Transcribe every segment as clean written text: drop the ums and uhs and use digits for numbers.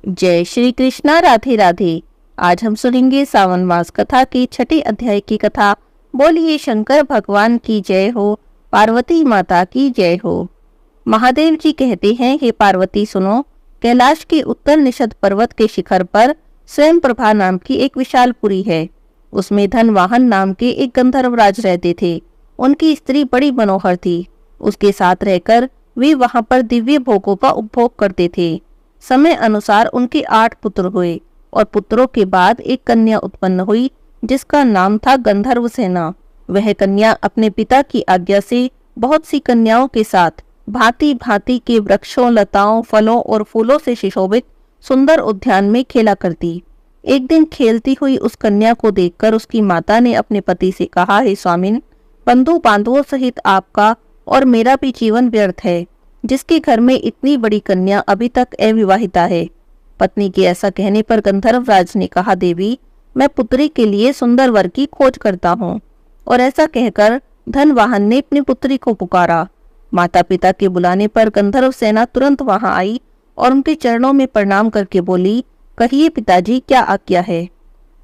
जय श्री कृष्णा। राधे राधे। आज हम सुनेंगे सावन मास कथा की छठे अध्याय की कथा। बोलिए शंकर भगवान की जय हो, पार्वती माता की जय हो। महादेव जी कहते हैं, हे पार्वती सुनो, कैलाश के उत्तर निषद पर्वत के शिखर पर स्वयं प्रभा नाम की एक विशाल पुरी है। उसमें धनवाहन नाम के एक गंधर्वराज रहते थे। उनकी स्त्री बड़ी मनोहर थी। उसके साथ रहकर वे वहां पर दिव्य भोगों का उपभोग करते थे। समय अनुसार उनके 8 पुत्र हुए और पुत्रों के बाद एक कन्या उत्पन्न हुई जिसका नाम था गंधर्व सेना। वह कन्या अपने पिता की आज्ञा से बहुत सी कन्याओं के साथ भांति भांति के वृक्षों, लताओं, फलों और फूलों से सुशोभित सुंदर उद्यान में खेला करती। एक दिन खेलती हुई उस कन्या को देखकर उसकी माता ने अपने पति से कहा, हे स्वामिन, बंधु बांधवों सहित आपका और मेरा भी जीवन व्यर्थ है, जिसके घर में इतनी बड़ी कन्या अभी तक अविवाहिता है। पत्नी के ऐसा कहने पर गंधर्वराज ने कहा, देवी, मैं पुत्री के लिए सुंदर वर की खोज करता हूँ। और ऐसा कहकर धनवाहन ने अपनी पुत्री को पुकारा। माता पिता के बुलाने पर गंधर्व सेना तुरंत वहां आई और उनके चरणों में प्रणाम करके बोली, कहिए पिताजी, क्या आज्ञा है।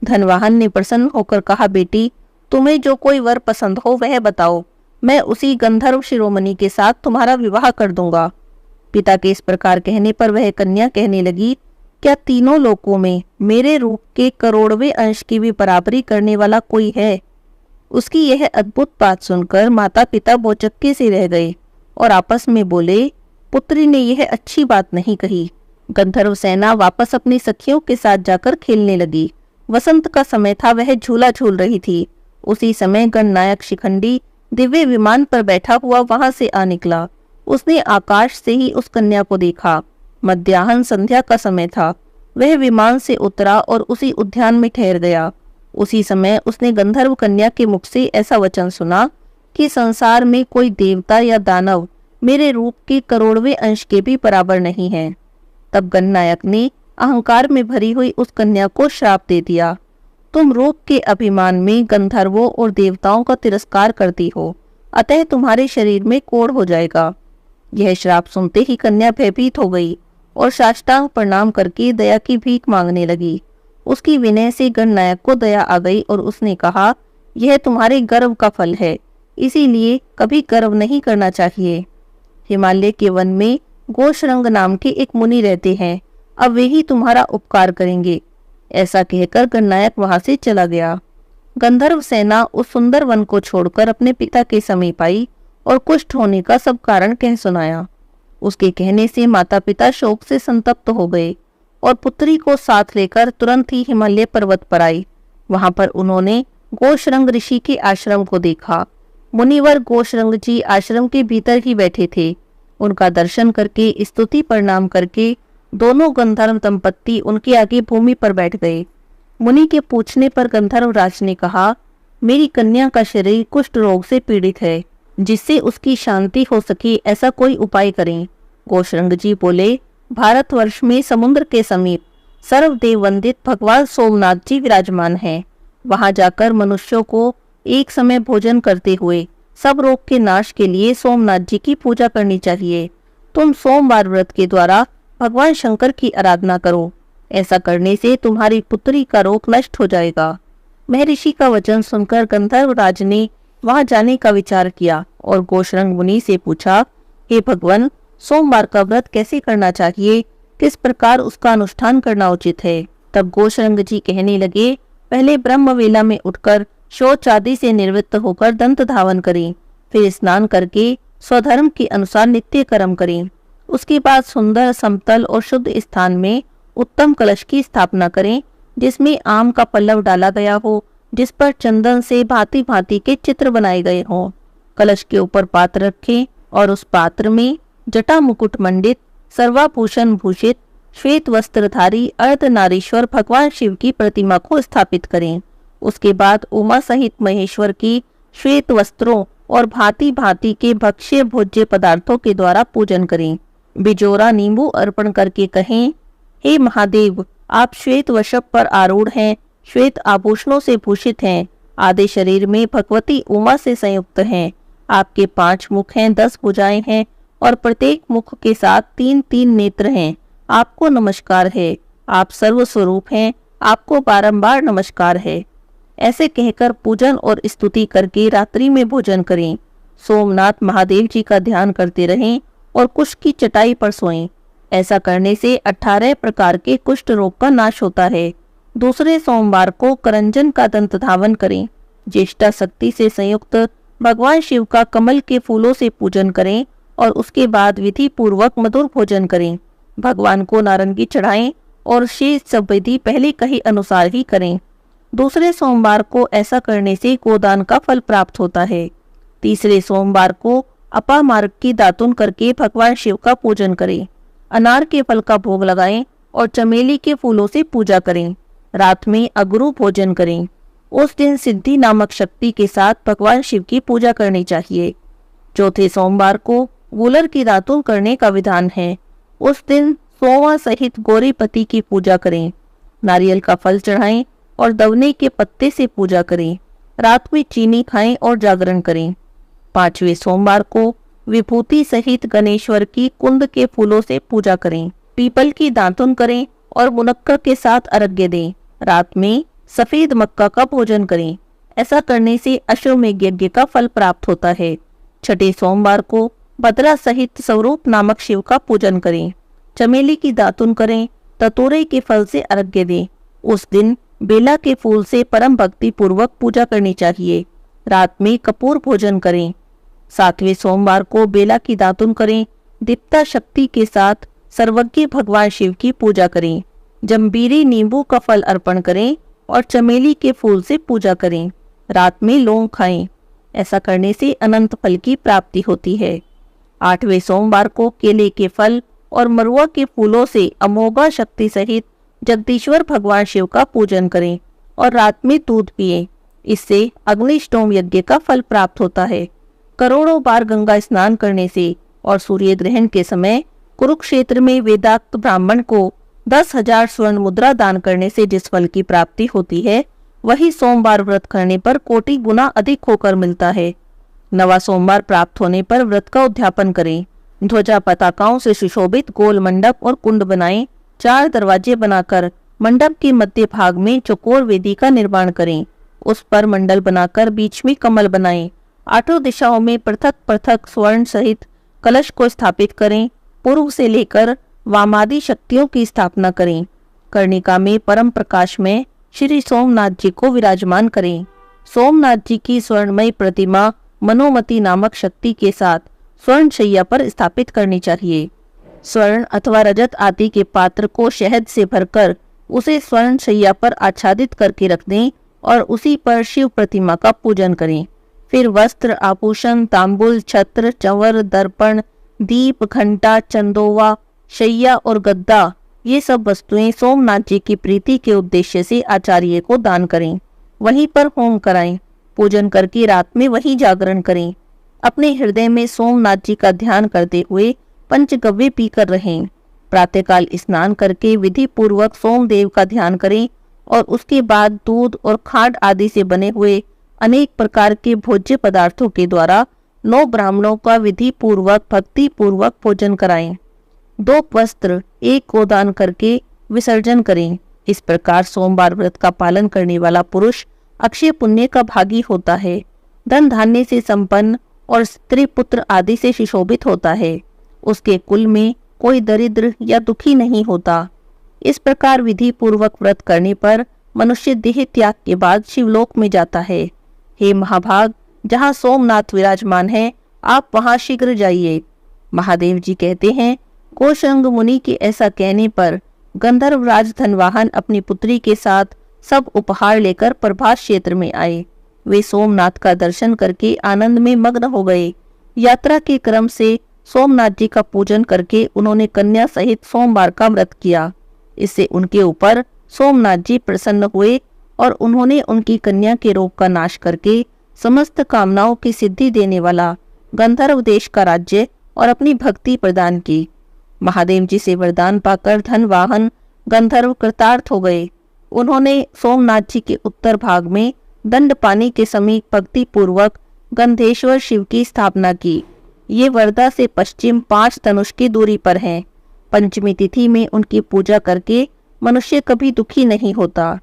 धनवाहन ने प्रसन्न होकर कहा, बेटी, तुम्हें जो कोई वर पसंद हो वह बताओ, मैं उसी गंधर्व शिरोमणि के साथ तुम्हारा विवाह कर दूंगा। पिता के इस प्रकार कहने पर वह कन्या कहने लगी, क्या तीनों लोकों में मेरे रूप के करोड़वें अंश की भी बराबरी करने वाला कोई है। उसकी यह अद्भुत बात सुनकर माता पिता भौचक्के से रह गए और आपस में बोले, पुत्री ने यह अच्छी बात नहीं कही। गंधर्व सेना वापस अपनी सखियों के साथ जाकर खेलने लगी। वसंत का समय था, वह झूला झूल रही थी। उसी समय गणनायक शिखंडी दिव्य विमान पर बैठा हुआ वहां से आ निकला। उसने आकाश से ही उस कन्या को देखा। मध्याह्न संध्या का समय था। वह विमान से उतरा और उसी उद्यान में ठहर गया। उसी समय उसने गंधर्व कन्या के मुख से ऐसा वचन सुना कि संसार में कोई देवता या दानव मेरे रूप के करोड़वें अंश के भी बराबर नहीं है। तब गणनायक ने अहंकार में भरी हुई उस कन्या को श्राप दे दिया, तुम रूप के अभिमान में गंधर्वों और देवताओं का तिरस्कार करती हो, अतः तुम्हारे शरीर में कोढ़ हो जाएगा। यह श्राप सुनते ही कन्या भयभीत हो गई और साष्टांग प्रणाम करके दया की भीख मांगने लगी। उसकी विनय से गणनायक को दया आ गई और उसने कहा, यह तुम्हारे गर्व का फल है, इसीलिए कभी गर्व नहीं करना चाहिए। हिमालय के वन में गोशरंग नाम के एक मुनि रहते हैं, अब वे ही तुम्हारा उपकार करेंगे। ऐसा कहकर गणनायक वहां से चला गया। गंधर्व सेना उस सुंदर वन को छोड़कर अपने पिता के समीप आई और कुष्ठ होने का सब कारण कह सुनाया। उसके कहने से माता पिता शोक से संतप्त हो गए और पुत्री को साथ लेकर तुरंत ही हिमालय पर्वत पर आई। वहां पर उन्होंने गोशरंग ऋषि के आश्रम को देखा। मुनिवर गोशरंग जी आश्रम के भीतर ही बैठे थे। उनका दर्शन करके स्तुति प्रणाम करके दोनों गंधर्व दंपत्ति उनके आगे भूमि पर बैठ गए। मुनि के पूछने पर गंधर्वराज ने कहा, मेरी कन्या का शरीर कुष्ठ रोग से पीड़ित है, जिससे उसकी शांति हो सके ऐसा कोई उपाय करें। गोशरंग जी बोले, भारतवर्ष में समुद्र के समीप सर्वदेव वंदित भगवान सोमनाथ जी विराजमान हैं। वहां जाकर मनुष्यों को एक समय भोजन करते हुए सब रोग के नाश के लिए सोमनाथ जी की पूजा करनी चाहिए। तुम सोमवार व्रत के द्वारा भगवान शंकर की आराधना करो, ऐसा करने से तुम्हारी पुत्री का रोग नष्ट हो जाएगा। महर्षि का वचन सुनकर गंधर्वराज ने वहां जाने का विचार किया और गोशरंग मुनि से पूछा, हे भगवान, सोमवार का व्रत कैसे करना चाहिए, किस प्रकार उसका अनुष्ठान करना उचित है। तब गोशरंग जी कहने लगे, पहले ब्रह्म वेला में उठकर शौच आदि से निवृत्त होकर दंत धावन करें, फिर स्नान करके स्वधर्म के अनुसार नित्य कर्म करें। उसके बाद सुंदर, समतल और शुद्ध स्थान में उत्तम कलश की स्थापना करें, जिसमें आम का पल्लव डाला गया हो, जिस पर चंदन से भांति भांति के चित्र बनाए गए हों। कलश के ऊपर पात्र रखें और उस पात्र में जटा मुकुट मंडित, सर्वाभूषण भूषित, श्वेत वस्त्रधारी अर्धनारीश्वर भगवान शिव की प्रतिमा को स्थापित करें। उसके बाद उमा सहित महेश्वर की श्वेत वस्त्रों और भांति भांति के भक्ष्य भोज्य पदार्थों के द्वारा पूजन करें। बिजोरा नींबू अर्पण करके कहें, हे महादेव, आप श्वेत वृषभ पर आरूढ़ हैं, श्वेत आभूषणों से भूषित हैं, आधे शरीर में भगवती उमा से संयुक्त हैं। आपके 5 मुख हैं, 10 भुजाएं हैं और प्रत्येक मुख के साथ 3-3 नेत्र हैं। आपको नमस्कार है। आप सर्वस्वरूप हैं, आपको बारंबार नमस्कार है। ऐसे कहकर पूजन और स्तुति करके रात्रि में भोजन करें। सोमनाथ महादेव जी का ध्यान करते रहें और कुष्ठ की चटाई पर सोएं। ऐसा करने से 18 प्रकार के कुष्ठ रोग का नाश होता है। दूसरे सोमवार को करंजन का दंत धावन करें। ज्येष्ठा शक्ति से संयुक्त भगवान शिव का कमल के फूलों से पूजन करें और उसके बाद विधि पूर्वक मधुर भोजन करें। भगवान को नारंगी चढ़ाएं और शेष सब विधि पहले कही अनुसार ही करें। दूसरे सोमवार को ऐसा करने से गोदान का फल प्राप्त होता है। तीसरे सोमवार को अपामार्ग की दातुन करके भगवान शिव का पूजन करें। अनार के फल का भोग लगाएं और चमेली के फूलों से पूजा करें। रात में अगरू भोजन करें। उस दिन सिद्धि नामक शक्ति के साथ भगवान शिव की पूजा करनी चाहिए। चौथे सोमवार को वूलर की दातुन करने का विधान है। उस दिन सोवा सहित गौरीपति की पूजा करें। नारियल का फल चढ़ाएं और दवने के पत्ते से पूजा करें। रात में चीनी खाएं और जागरण करें। पांचवें सोमवार को विभूति सहित गणेश्वर की कुंद के फूलों से पूजा करें। पीपल की दातुन करें और मुनक्का के साथ अर्घ्य दें। रात में सफेद मक्का का भोजन करें। ऐसा करने से अश्वमेघ यज्ञ का फल प्राप्त होता है। छठे सोमवार को भद्रा सहित स्वरूप नामक शिव का पूजन करें। चमेली की दातुन करें। ततोरे के फल से अर्घ्य दें। उस दिन बेला के फूल से परम भक्ति पूर्वक पूजा करनी चाहिए। रात में कपूर भोजन करें। सातवें सोमवार को बेला की दातुन करें। दीप्ता शक्ति के साथ सर्वज्ञ भगवान शिव की पूजा करें। जम्बीरी नींबू का फल अर्पण करें और चमेली के फूल से पूजा करें। रात में लौंग खाएं। ऐसा करने से अनंत फल की प्राप्ति होती है। आठवें सोमवार को केले के फल और मरुआ के फूलों से अमोघा शक्ति सहित जगदीश्वर भगवान शिव का पूजन करें और रात में दूध पिएं। इससे अग्निष्टोम यज्ञ का फल प्राप्त होता है। करोड़ों बार गंगा स्नान करने से और सूर्य ग्रहण के समय कुरुक्षेत्र में वेदाक्त ब्राह्मण को 10,000 स्वर्ण मुद्रा दान करने से जिस फल की प्राप्ति होती है, वही सोमवार व्रत करने पर कोटि गुना अधिक होकर मिलता है। नवा सोमवार प्राप्त होने पर व्रत का उद्यापन करें। ध्वजा पताकाओं से सुशोभित गोल मंडप और कुंड बनाएं। 4 दरवाजे बनाकर मंडप के मध्य भाग में चौकोर वेदी का निर्माण करें। उस पर मंडल बनाकर बीच में कमल बनाएं। 8 दिशाओं में पृथक पृथक स्वर्ण सहित कलश को स्थापित करें। पूर्व से लेकर वामादि शक्तियों की स्थापना करें। कर्णिका में परम प्रकाश में श्री सोमनाथ जी को विराजमान करें। सोमनाथ जी की स्वर्णमयी प्रतिमा मनोमती नामक शक्ति के साथ स्वर्ण शैया पर स्थापित करनी चाहिए। स्वर्ण अथवा रजत आदि के पात्र को शहद से भरकर उसे स्वर्ण शैया पर आच्छादित करके रख दें और उसी पर शिव प्रतिमा का पूजन करें। फिर वस्त्र, आभूषण, तांबुल, छत्र, चंवर, दर्पण, दीप, घंटा, चंदोवा, शैया और गद्दा, ये सब वस्तुएं सोमनाथ जी की प्रीति के उद्देश्य से आचार्य को दान करें। वहीं पर होम कराएं। पूजन करके रात में वही जागरण करें। अपने हृदय में सोमनाथ जी का ध्यान करते हुए पंचगव्य पीकर रहें। प्रातःकाल स्नान करके विधि पूर्वक सोमदेव का ध्यान करें और उसके बाद दूध और खांड आदि से बने हुए अनेक प्रकार के भोज्य पदार्थों के द्वारा 9 ब्राह्मणों का विधि पूर्वक भक्ति पूर्वक भोजन कराएं। 2 वस्त्र, 1 गोदान करके विसर्जन करें। इस प्रकार सोमवार व्रत का पालन करने वाला पुरुष अक्षय पुण्य का भागी होता है, धन धान्य से संपन्न और स्त्री पुत्र आदि से सुशोभित होता है। उसके कुल में कोई दरिद्र या दुखी नहीं होता। इस प्रकार विधि पूर्वक व्रत करने पर मनुष्य देह त्याग के बाद शिवलोक में जाता है। हे महाभाग, जहाँ सोमनाथ विराजमान है, आप वहाँ शीघ्र जाइए। महादेव जी कहते हैं, कोशंग मुनि के ऐसा कहने पर गंधर्वराज धनवाहन अपनी पुत्री के साथ सब उपहार लेकर प्रभास क्षेत्र में आए। वे सोमनाथ का दर्शन करके आनंद में मग्न हो गए। यात्रा के क्रम से सोमनाथ जी का पूजन करके उन्होंने कन्या सहित सोमवार का व्रत किया। इससे उनके ऊपर सोमनाथ जी प्रसन्न हुए और उन्होंने उनकी कन्या के रोग का नाश करके समस्त कामनाओं की सिद्धि देने वाला गंधर्व देश का राज्य और अपनी भक्ति प्रदान की। महादेव जी से वरदान पाकर धनवाहन गंधर्व कृतार्थ हो गए। उन्होंने सोमनाथ जी के उत्तर भाग में दंडपानी के समीप भक्ति पूर्वक गंधेश्वर शिव की स्थापना की। ये वर्धा से पश्चिम 5 धनुष की दूरी पर हैं। पंचमी तिथि में उनकी पूजा करके मनुष्य कभी दुखी नहीं होता।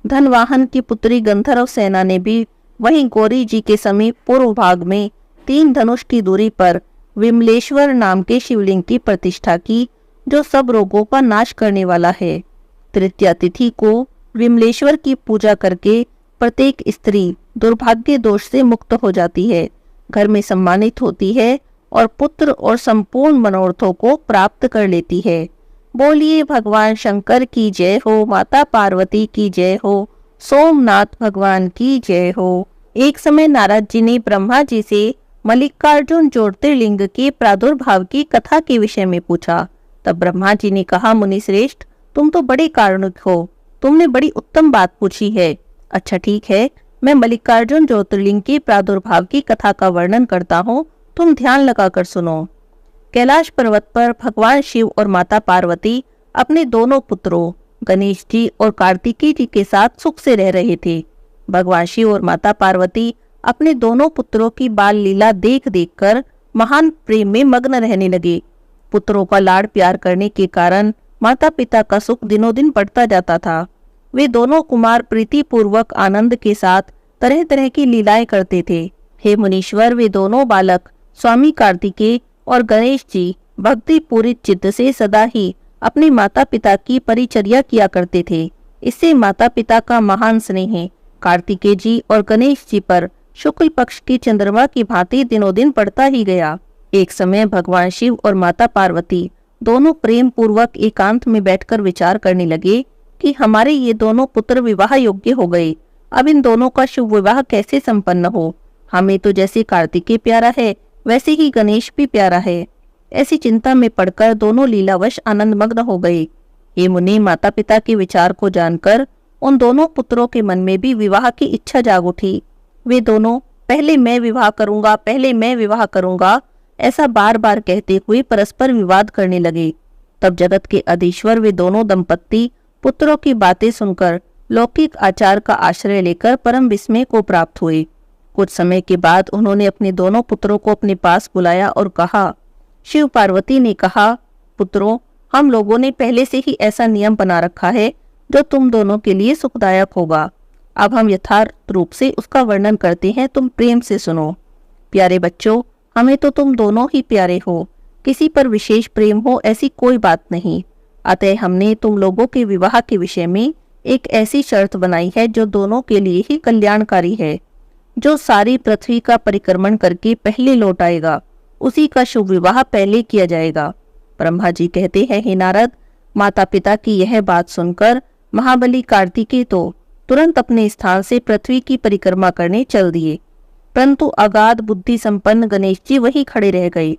धनवाहन की पुत्री गंधर्व सेना ने भी वहीं गौरी जी के समीप पूर्व भाग में 3 धनुष की दूरी पर विमलेश्वर नाम के शिवलिंग की प्रतिष्ठा की, जो सब रोगों का नाश करने वाला है। तृतीया तिथि को विमलेश्वर की पूजा करके प्रत्येक स्त्री दुर्भाग्य दोष से मुक्त हो जाती है, घर में सम्मानित होती है और पुत्र और संपूर्ण मनोरथों को प्राप्त कर लेती है। बोलिए भगवान शंकर की जय हो, माता पार्वती की जय हो, सोमनाथ भगवान की जय हो। एक समय नारद जी ने ब्रह्मा जी से मल्लिकार्जुन ज्योतिर्लिंग के प्रादुर्भाव की कथा के विषय में पूछा। तब ब्रह्मा जी ने कहा, मुनि श्रेष्ठ, तुम तो बड़े कारुणिक हो, तुमने बड़ी उत्तम बात पूछी है। अच्छा ठीक है, मैं मल्लिकार्जुन ज्योतिर्लिंग के प्रादुर्भाव की कथा का वर्णन करता हूँ, तुम ध्यान लगाकर सुनो। कैलाश पर्वत पर भगवान शिव और माता पार्वती अपने दोनों पुत्रों गणेश जी और कार्तिकेय जी के साथ सुख से रह रहे थे। भगवान शिव और माता पार्वती अपने दोनों पुत्रों की बाल लीला देख देख कर महान प्रेम में मग्न रहने लगे। पुत्रों का लाड़ प्यार करने के कारण माता पिता का सुख दिनों दिन बढ़ता जाता था। वे दोनों कुमार प्रीति पूर्वक आनंद के साथ तरह तरह की लीलाएं करते थे। हे मुनीश्वर, वे दोनों बालक स्वामी कार्तिकेय और गणेश जी भक्ति पूरित चित्त से सदा ही अपने माता पिता की परिचर्या किया करते थे। इससे माता पिता का महान स्नेह कार्तिकेय जी और गणेश जी पर शुक्ल पक्ष की चंद्रमा की भांति दिनों दिन बढ़ता ही गया। एक समय भगवान शिव और माता पार्वती दोनों प्रेम पूर्वक एकांत में बैठकर विचार करने लगे कि हमारे ये दोनों पुत्र विवाह योग्य हो गए, अब इन दोनों का शुभ विवाह कैसे संपन्न हो। हमें तो जैसे कार्तिकेय प्यारा है वैसे ही गणेश भी प्यारा है। ऐसी चिंता में पड़कर दोनों लीलावश आनंदमग्न हो गए। ये मुनि, माता पिता के विचार को जानकर उन दोनों पुत्रों के मन में भी विवाह की इच्छा जाग उठी। वे दोनों पहले मैं विवाह करूंगा, पहले मैं विवाह करूंगा, ऐसा बार बार कहते हुए परस्पर विवाद करने लगे। तब जगत के अधीश्वर वे दोनों दंपत्ति पुत्रों की बातें सुनकर लौकिक आचार का आश्रय लेकर परम विस्मय को प्राप्त हुए। कुछ समय के बाद उन्होंने अपने दोनों पुत्रों को अपने पास बुलाया और कहा, शिव पार्वती ने कहा, पुत्रों, हम लोगों ने पहले से ही ऐसा नियम बना रखा है जो तुम दोनों के लिए सुखदायक होगा। अब हम यथार्थ रूप से उसका वर्णन करते हैं, तुम प्रेम से सुनो। प्यारे बच्चों, हमें तो तुम दोनों ही प्यारे हो, किसी पर विशेष प्रेम हो ऐसी कोई बात नहीं। अतः हमने तुम लोगों के विवाह के विषय में एक ऐसी शर्त बनाई है जो दोनों के लिए ही कल्याणकारी है। जो सारी पृथ्वी का परिक्रमण करके पहले लौट आएगा, उसी का शुभ विवाह पहले किया जाएगा। ब्रह्मा जी कहते हैं, हे नारद, माता पिता की यह बात सुनकर महाबली कार्तिकेय तो तुरंत अपने स्थान से पृथ्वी की परिक्रमा करने चल दिए, परंतु अगाध बुद्धि संपन्न गणेश जी वहीं खड़े रह गए।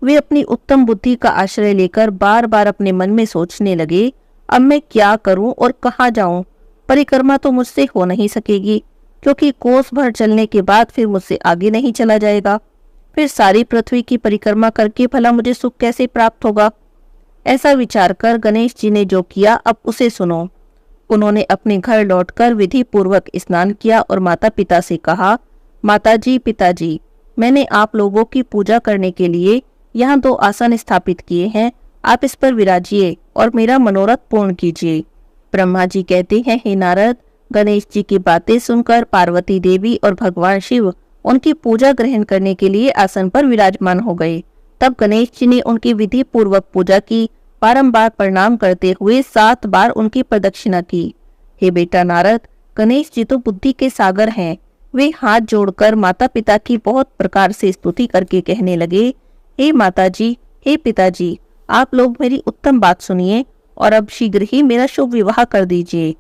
वे अपनी उत्तम बुद्धि का आश्रय लेकर बार बार अपने मन में सोचने लगे, अब मैं क्या करूं और कहाँ जाऊं। परिक्रमा तो मुझसे हो नहीं सकेगी, क्योंकि कोस भर चलने के बाद फिर मुझसे आगे नहीं चला जाएगा। फिर सारी पृथ्वी की परिक्रमा करके भला मुझे सुख कैसे प्राप्त होगा। ऐसा विचार कर गणेश जी ने जो किया, अब उसे सुनो। उन्होंने अपने घर लौटकर विधि पूर्वक स्नान किया और माता पिता से कहा, माताजी, पिताजी, मैंने आप लोगों की पूजा करने के लिए यहाँ 2 आसन स्थापित किए हैं, आप इस पर विराजिए और मेरा मनोरथ पूर्ण कीजिए। ब्रह्मा जी कहते हैं, हे नारद, गणेश जी की बातें सुनकर पार्वती देवी और भगवान शिव उनकी पूजा ग्रहण करने के लिए आसन पर विराजमान हो गए। तब गणेश जी ने उनकी विधि पूर्वक पूजा की, बारंबार प्रणाम करते हुए 7 बार उनकी प्रदक्षिणा की। हे बेटा नारद, गणेश जी तो बुद्धि के सागर हैं। वे हाथ जोड़कर माता पिता की बहुत प्रकार से स्तुति करके कहने लगे, हे माताजी, हे पिताजी, आप लोग मेरी उत्तम बात सुनिए और अब शीघ्र ही मेरा शुभ विवाह कर दीजिए।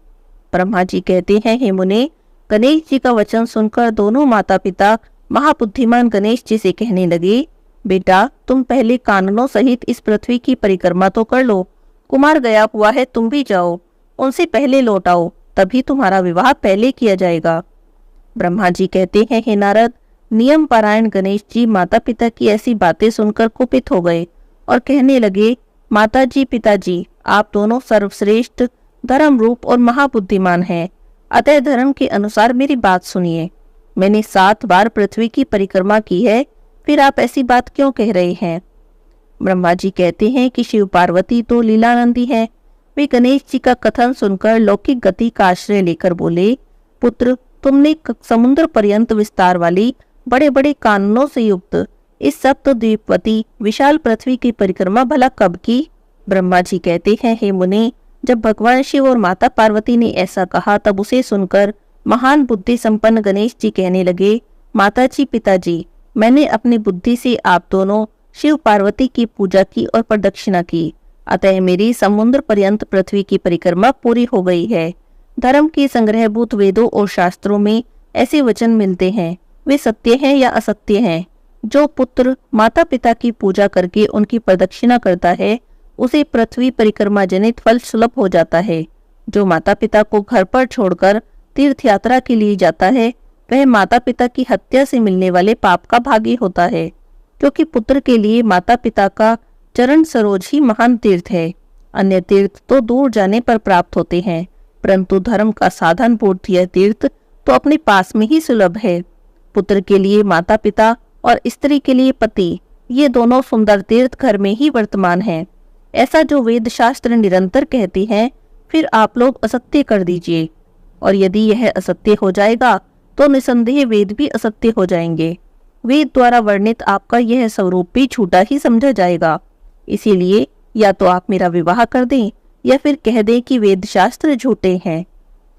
ब्रह्मा जी कहते हैं, हे मुने, गणेश जी का वचन सुनकर दोनों माता पिता महाबुद्धिमान गणेश जी से कहने लगे, बेटा, तुम पहले काननों सहित इस पृथ्वी की परिक्रमा तो कर लो। कुमार गया हुआ है, तुम भी जाओ, उनसे पहले लौट आओ, तभी तुम्हारा विवाह पहले किया जाएगा। ब्रह्मा जी कहते हैं, हे नारद, नियम पारायण गणेश जी माता पिता की ऐसी बातें सुनकर कुपित हो गए और कहने लगे, माताजी, पिताजी, आप दोनों सर्वश्रेष्ठ, धर्म रूप और महाबुद्धिमान हैं, अतः धर्म के अनुसार मेरी बात सुनिए। मैंने 7 बार पृथ्वी की परिक्रमा की है, फिर आप ऐसी बात क्यों कह रहे हैं। ब्रह्मा जी कहते हैं कि शिव पार्वती तो लीलानंदी हैं, वे गणेश जी का कथन सुनकर लौकिक गति का आश्रय लेकर बोले, पुत्र, तुमने समुद्र पर्यंत विस्तार वाली बड़े बड़े कानूनों से युक्त इस सप्त द्वीपवती विशाल पृथ्वी की परिक्रमा भला कब की? ब्रह्मा जी कहते हैं, हे मुने, जब भगवान शिव और माता पार्वती ने ऐसा कहा तब उसे सुनकर महान बुद्धि संपन्न गणेश जी कहने लगे, माताजी, पिताजी, मैंने अपनी बुद्धि से आप दोनों शिव पार्वती की पूजा की और प्रदक्षिणा की, अतः मेरी समुद्र पर्यंत पृथ्वी की परिक्रमा पूरी हो गई है। धर्म के संग्रहभूत वेदों और शास्त्रों में ऐसे वचन मिलते हैं, वे सत्य हैं या असत्य हैं। जो पुत्र माता पिता की पूजा करके उनकी प्रदक्षिणा करता है उसे पृथ्वी परिक्रमा जनित फल सुलभ हो जाता है। जो माता पिता को घर पर छोड़कर तीर्थ यात्रा के लिए जाता है वह माता पिता की हत्या से मिलने वाले पाप का भागी होता है, क्योंकि पुत्र के लिए माता पिता का चरण सरोज ही महान तीर्थ है। अन्य तीर्थ तो दूर जाने पर प्राप्त होते हैं, परंतु धर्म का साधनभूत यह तीर्थ तो अपने पास में ही सुलभ है। पुत्र के लिए माता पिता और स्त्री के लिए पति, ये दोनों सुंदर तीर्थ घर में ही वर्तमान हैं। ऐसा जो वेद शास्त्र निरंतर कहते हैं, फिर आप लोग असत्य कर दीजिए, और यदि यह असत्य हो जाएगा तो निसंदेह वेद भी असत्य हो जाएंगे। वेद द्वारा वर्णित आपका यह स्वरूप भी झूठा ही समझा जाएगा। इसीलिए या तो आप मेरा विवाह कर दें या फिर कह दें कि वेद शास्त्र झूठे हैं।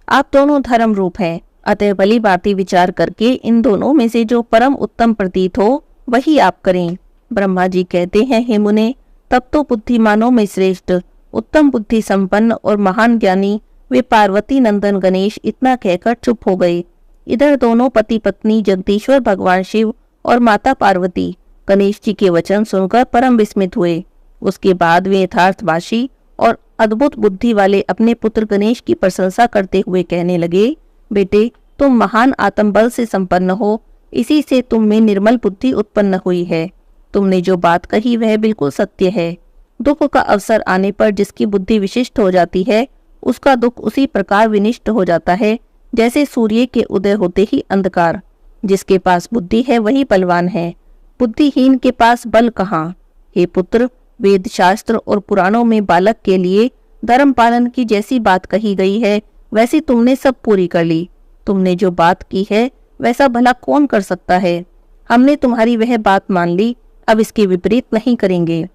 आप दोनों धर्म रूप हैं, अतः भली बातें विचार करके इन दोनों में से जो परम उत्तम प्रतीत हो वही आप करें। ब्रह्मा जी कहते हैं, हे मुने, तब तो बुद्धिमानों में श्रेष्ठ, उत्तम बुद्धि संपन्न और महान ज्ञानी वे पार्वती नंदन गणेश इतना कहकर चुप हो गए। इधर दोनों पति पत्नी जगदीश्वर भगवान शिव और माता पार्वती गणेश जी के वचन सुनकर परम विस्मित हुए। उसके बाद वे यथार्थभाषी और अद्भुत बुद्धि वाले अपने पुत्र गणेश की प्रशंसा करते हुए कहने लगे, बेटे, तुम महान आत्मबल से संपन्न हो, इसी से तुम में निर्मल बुद्धि उत्पन्न हुई है। तुमने जो बात कही वह बिल्कुल सत्य है। दुख का अवसर आने पर जिसकी बुद्धि विशिष्ट हो जाती है उसका दुख उसी प्रकार विनिष्ट हो जाता है जैसे सूर्य के उदय होते ही अंधकार। जिसके पास बुद्धि है वही बलवान है, बुद्धिहीन के पास बल कहाँ। हे पुत्र, वेद शास्त्र और पुराणों में बालक के लिए धर्म पालन की जैसी बात कही गई है वैसी तुमने सब पूरी कर ली। तुमने जो बात की है वैसा भला कौन कर सकता है। हमने तुम्हारी वह बात मान ली, अब इसके विपरीत नहीं करेंगे।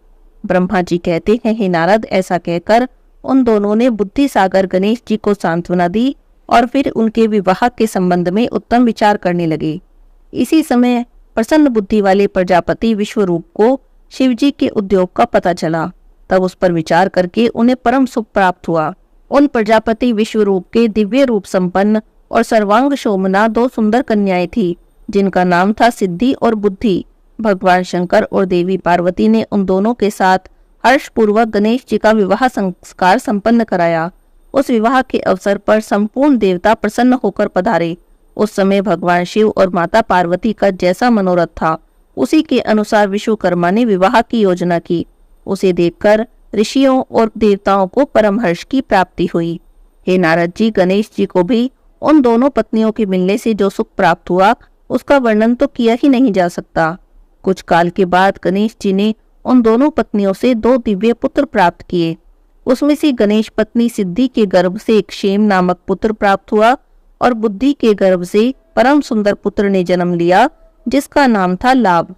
ब्रह्मा जी कहते हैं, हे नारद, ऐसा कहकर उन दोनों ने बुद्धि सागर गणेश जी को सांत्वना दी और फिर उनके विवाह के संबंध में उत्तम विचार करने लगे। इसी समय प्रसन्न बुद्धि वाले प्रजापति विश्वरूप को शिवजी के उद्योग का पता चला। तब उस पर विचार करके उन्हें परम सुख प्राप्त हुआ। उन प्रजापति विश्वरूप के दिव्य रूप संपन्न और सर्वांग शोभना दो सुंदर कन्याएं थी, जिनका नाम था सिद्धि और बुद्धि। भगवान शंकर और देवी पार्वती ने उन दोनों के साथ हर्षपूर्वक गणेश जी का विवाह संस्कार संपन्न कराया। उस विवाह के अवसर पर संपूर्ण देवता प्रसन्न होकर पधारे। उस समय भगवान शिव और माता पार्वती का जैसा मनोरथ था उसी के अनुसार विश्वकर्मा ने विवाह की योजना की। उसे देखकर ऋषियों और देवताओं को परम हर्ष की प्राप्ति हुई। हे नारद जी, गणेश जी को भी उन दोनों पत्नियों के मिलने से जो सुख प्राप्त हुआ उसका वर्णन तो किया ही नहीं जा सकता। कुछ काल के बाद गणेश जी ने उन दोनों पत्नियों से दो दिव्य पुत्र प्राप्त किए। उसमें से गणेश पत्नी सिद्धि के गर्भ से एक क्षेम नामक पुत्र प्राप्त हुआ और बुद्धि के गर्भ से परम सुंदर पुत्र ने जन्म लिया जिसका नाम था लाभ।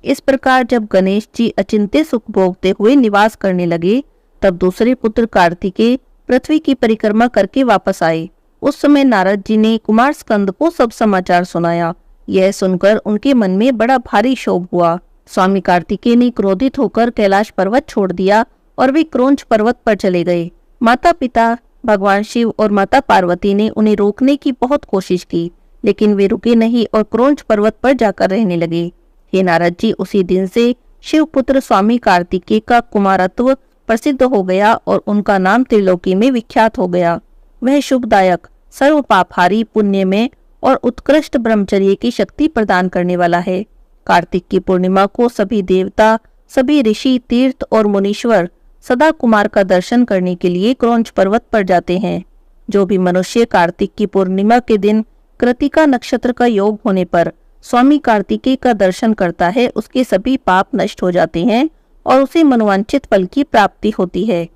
इस प्रकार जब गणेश जी अचिंत्य सुख भोगते हुए निवास करने लगे तब दूसरे पुत्र कार्तिकेय पृथ्वी की परिक्रमा करके वापस आए। उस समय नारद जी ने कुमार स्कंद को सब समाचार सुनाया। यह सुनकर उनके मन में बड़ा भारी क्षोभ हुआ। स्वामी कार्तिकेय ने क्रोधित होकर कैलाश पर्वत छोड़ दिया और वे क्रोंच पर्वत पर चले गए। माता पिता भगवान शिव और माता पार्वती ने उन्हें रोकने की बहुत कोशिश की, लेकिन वे रुके नहीं और क्रोंच पर्वत पर जाकर रहने लगे। हे नारद जी, उसी दिन से शिवपुत्र स्वामी कार्तिकेय का कुमारत्व प्रसिद्ध हो गया और उनका नाम त्रिलोकी में विख्यात हो गया। वह शुभदायक, सर्व पापहारी, पुण्यमय और उत्कृष्ट ब्रह्मचर्य की शक्ति प्रदान करने वाला है। कार्तिक की पूर्णिमा को सभी देवता, सभी ऋषि, तीर्थ और मुनीश्वर सदा कुमार का दर्शन करने के लिए क्रोंच पर्वत पर जाते हैं। जो भी मनुष्य कार्तिक की पूर्णिमा के दिन कृतिका नक्षत्र का योग होने पर स्वामी कार्तिकेय का दर्शन करता है उसके सभी पाप नष्ट हो जाते हैं और उसे मनोवांछित फल की प्राप्ति होती है।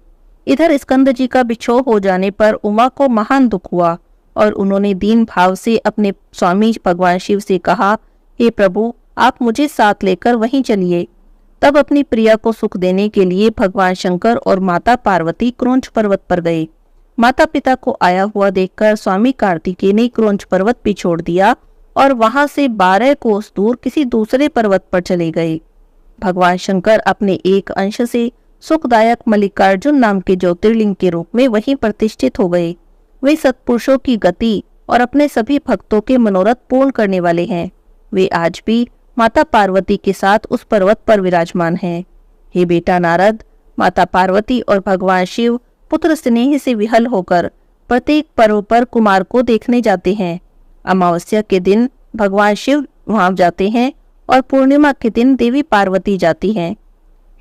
इधर स्कंद जी का बिछोह हो जाने पर उमा को महान दुख हुआ और उन्होंने दीन भाव से अपने स्वामी भगवान शिव से कहा, हे प्रभु, आप मुझे साथ लेकर वहीं चलिए। तब अपनी प्रिया को सुख देने के लिए भगवान शंकर और माता पार्वती क्रोंच पर्वत पर गए। माता पिता को आया हुआ देखकर स्वामी कार्तिकेय ने क्रोंच पर्वत भी छोड़ दिया और वहां से 12 कोस दूर किसी दूसरे पर्वत पर चले गए। भगवान शंकर अपने एक अंश से सुखदायक मल्लिकार्जुन नाम के ज्योतिर्लिंग के रूप में वहीं प्रतिष्ठित हो गए। वे सत्पुरुषों की गति और अपने सभी भक्तों के मनोरथ पूर्ण करने वाले हैं। वे आज भी माता पार्वती के साथ उस पर्वत पर विराजमान हैं। हे बेटा नारद, माता पार्वती और भगवान शिव पुत्र स्नेह से विहल होकर प्रत्येक पर्व पर कुमार को देखने जाते हैं। अमावस्या के दिन भगवान शिव वहां जाते हैं और पूर्णिमा के दिन देवी पार्वती जाती हैं।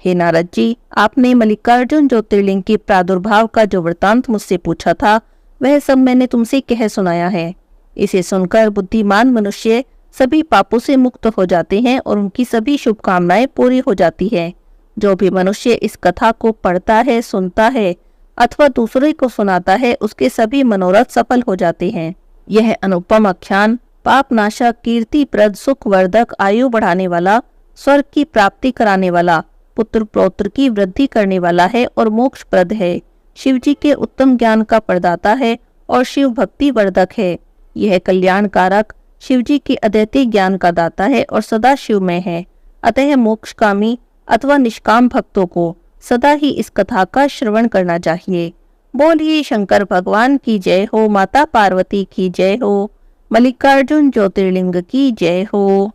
हे नारद जी, आपने मल्लिकार्जुन ज्योतिर्लिंग के प्रादुर्भाव का जो वृतांत मुझसे पूछा था, वह सब मैंने तुमसे कह सुनाया है। इसे सुनकर बुद्धिमान मनुष्य सभी पापों से मुक्त हो जाते हैं और उनकी सभी शुभकामनाएं पूरी हो जाती है। जो भी मनुष्य इस कथा को पढ़ता है, सुनता है अथवा दूसरे को सुनाता है, उसके सभी मनोरथ सफल हो जाते हैं। यह अनुपम आख्यान पाप नाशक, कीर्तिप्रद, सुखवर्धक, आयु बढ़ाने वाला, स्वर्ग की प्राप्ति कराने वाला, पुत्र पौत्र की वृद्धि करने वाला है और मोक्षप्रद है। शिव जी के उत्तम ज्ञान का प्रदाता है और शिव भक्ति वर्धक है। यह कल्याणकारक, शिव जी के अद्वितीय ज्ञान का दाता है और सदा शिवमय है। अतः मोक्षकामी अथवा निष्काम भक्तों को सदा ही इस कथा का श्रवण करना चाहिए। बोलिए शंकर भगवान की जय हो, माता पार्वती की जय हो, मल्लिकार्जुन ज्योतिर्लिंग की जय हो।